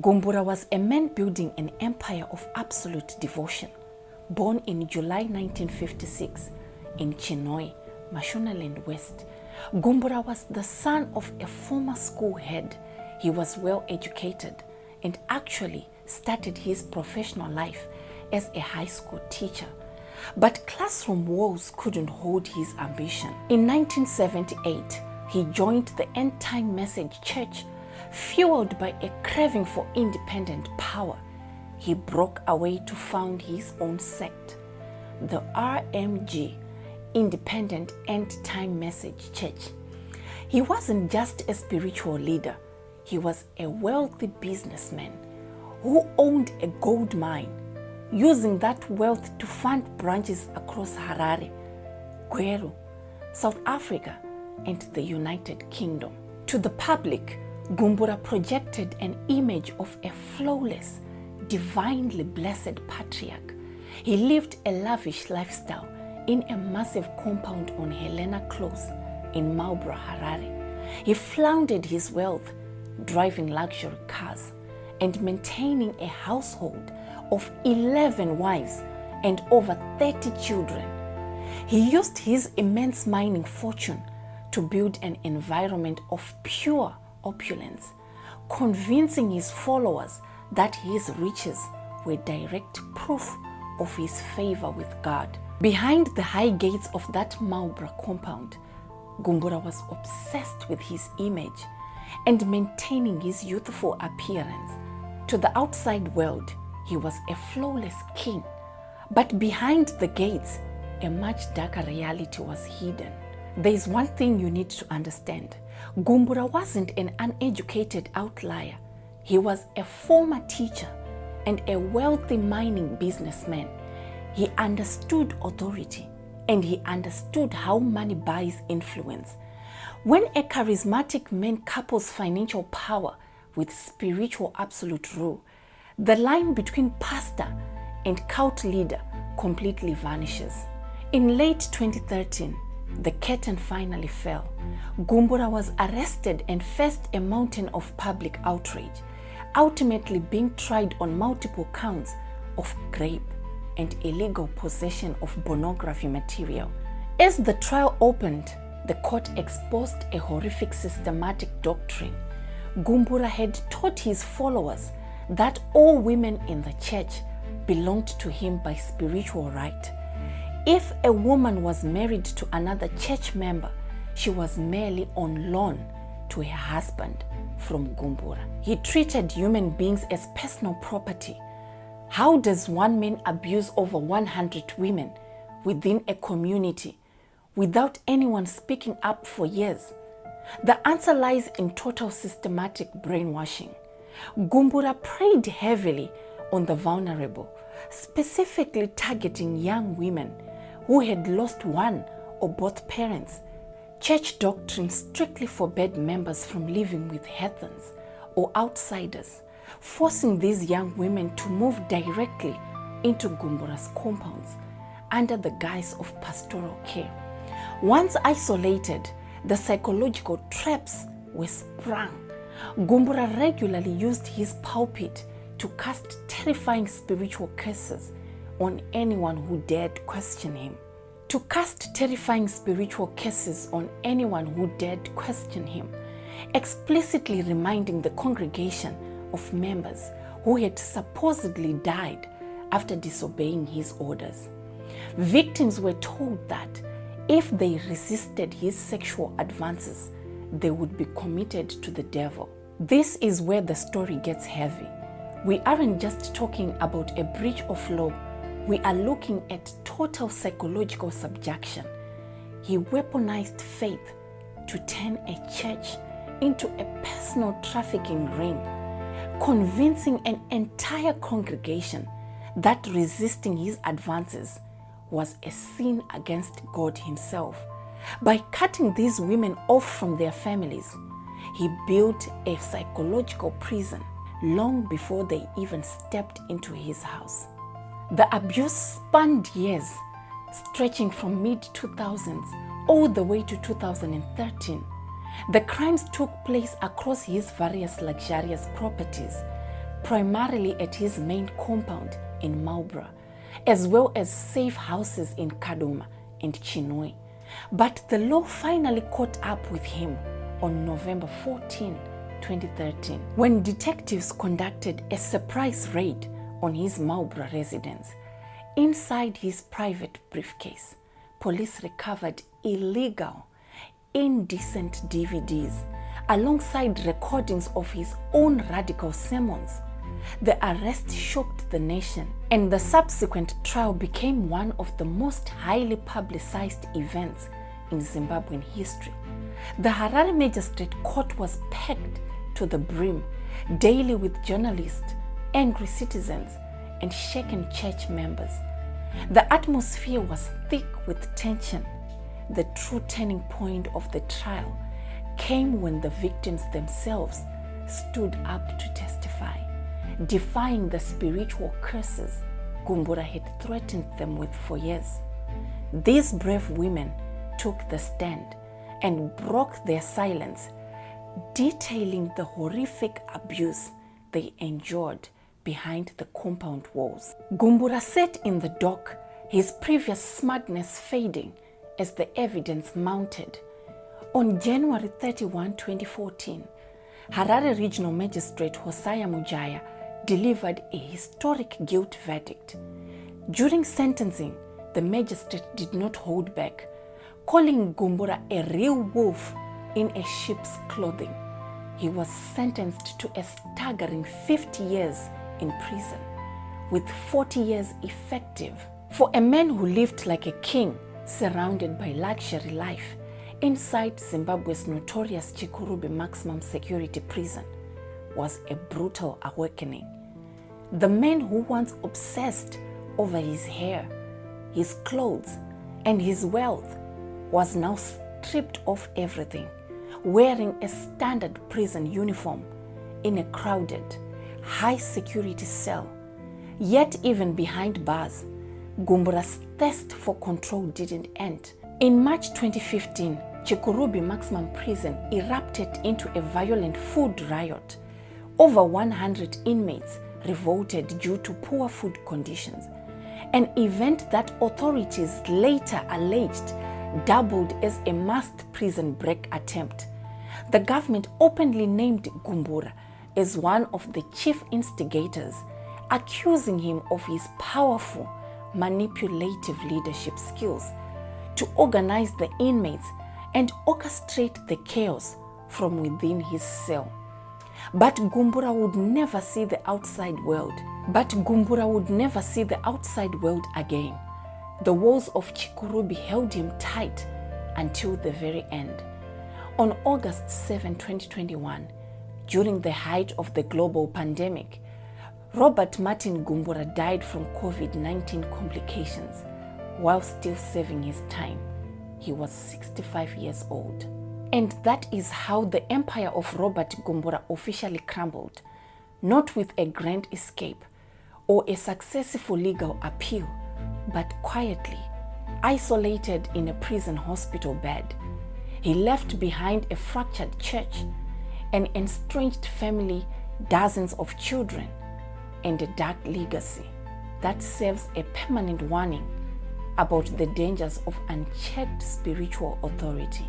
Gumbura was a man building an empire of absolute devotion. Born in July 1956 in Chinhoyi, Mashonaland West, Gumbura was the son of a former school head. He was well educated and actually started his professional life as a high school teacher. But classroom walls couldn't hold his ambition. In 1978, he joined the End Time Message Church. Fueled by a craving for independent power, he broke away to found his own sect, the RMG, Independent End Time Message Church. He wasn't just a spiritual leader, he was a wealthy businessman who owned a gold mine, using that wealth to fund branches across Harare, Gweru, South Africa, and the United Kingdom. To the public, Gumbura projected an image of a flawless, divinely blessed patriarch. He lived a lavish lifestyle in a massive compound on Helena Close in Marlborough, Harare. He floundered his wealth, driving luxury cars and maintaining a household of 11 wives and over 30 children. He used his immense mining fortune to build an environment of pure opulence, convincing his followers that his riches were direct proof of his favor with God. Behind the high gates of that Marlborough compound, Gumbura was obsessed with his image and maintaining his youthful appearance. To the outside world, he was a flawless king, but behind the gates, a much darker reality was hidden. There is one thing you need to understand. Gumbura wasn't an uneducated outlier. He was a former teacher and a wealthy mining businessman. He understood authority and he understood how money buys influence. When a charismatic man couples financial power with spiritual absolute rule, the line between pastor and cult leader completely vanishes. In late 2013, the curtain finally fell. Gumbura was arrested and faced a mountain of public outrage, ultimately being tried on multiple counts of rape and illegal possession of pornography material. As the trial opened, the court exposed a horrific systematic doctrine. Gumbura had taught his followers that all women in the church belonged to him by spiritual right. If a woman was married to another church member, she was merely on loan to her husband from Gumbura. He treated human beings as personal property. How does one man abuse over 100 women within a community without anyone speaking up for years? The answer lies in total systematic brainwashing. Gumbura preyed heavily on the vulnerable, specifically targeting young women who had lost one or both parents. Church doctrine strictly forbade members from living with heathens or outsiders, forcing these young women to move directly into Gumbura's compounds under the guise of pastoral care. Once isolated, the psychological traps were sprung. Gumbura regularly used his pulpit to cast terrifying spiritual curses on anyone who dared question him. To cast terrifying spiritual curses on anyone who dared question him, explicitly reminding the congregation of members who had supposedly died after disobeying his orders. Victims were told that if they resisted his sexual advances, they would be committed to the devil. This is where the story gets heavy. We aren't just talking about a breach of law. We are looking at total psychological subjection. He weaponized faith to turn a church into a personal trafficking ring, convincing an entire congregation that resisting his advances was a sin against God himself. By cutting these women off from their families, he built a psychological prison long before they even stepped into his house. The abuse spanned years, stretching from mid-2000s all the way to 2013. The crimes took place across his various luxurious properties, primarily at his main compound in Marlborough, as well as safe houses in Kadoma and Chinhoyi. But the law finally caught up with him on November 14, 2013, when detectives conducted a surprise raid on his Marlborough residence. Inside his private briefcase, police recovered illegal, indecent DVDs alongside recordings of his own radical sermons. The arrest shocked the nation, and the subsequent trial became one of the most highly publicized events in Zimbabwean history. The Harare Magistrate Court was packed to the brim daily with journalists, angry citizens, and shaken church members. The atmosphere was thick with tension. The true turning point of the trial came when the victims themselves stood up to testify, defying the spiritual curses Gumbura had threatened them with for years. These brave women took the stand and broke their silence, detailing the horrific abuse they endured behind the compound walls. Gumbura sat in the dock, his previous smugness fading as the evidence mounted. On January 31, 2014, Harare Regional Magistrate Hosea Mujaya delivered a historic guilt verdict. During sentencing, the magistrate did not hold back, calling Gumbura a real wolf in a sheep's clothing. He was sentenced to a staggering 50 years in prison, with 40 years effective. For a man who lived like a king, surrounded by luxury life, inside Zimbabwe's notorious Chikurubi Maximum Security Prison was a brutal awakening. The man who once obsessed over his hair, his clothes, and his wealth was now stripped of everything, wearing a standard prison uniform in a crowded, high-security cell. Yet even behind bars, Gumbura's thirst for control didn't end. In March 2015, Chikurubi Maximum Prison erupted into a violent food riot. Over 100 inmates revolted due to poor food conditions, an event that authorities later alleged doubled as a masked prison break attempt. The government openly named Gumbura as one of the chief instigators, accusing him of his powerful, manipulative leadership skills to organize the inmates and orchestrate the chaos from within his cell. But Gumbura would never see the outside world. Again. The walls of Chikurubi held him tight until the very end. On August 7, 2021, during the height of the global pandemic, Robert Martin Gumbura died from COVID-19 complications while still serving his time. He was 65 years old. And that is how the empire of Robert Gumbura officially crumbled, not with a grand escape or a successful legal appeal, but quietly, isolated in a prison hospital bed. He left behind a fractured church, an estranged family, dozens of children, and a dark legacy that serves a permanent warning about the dangers of unchecked spiritual authority.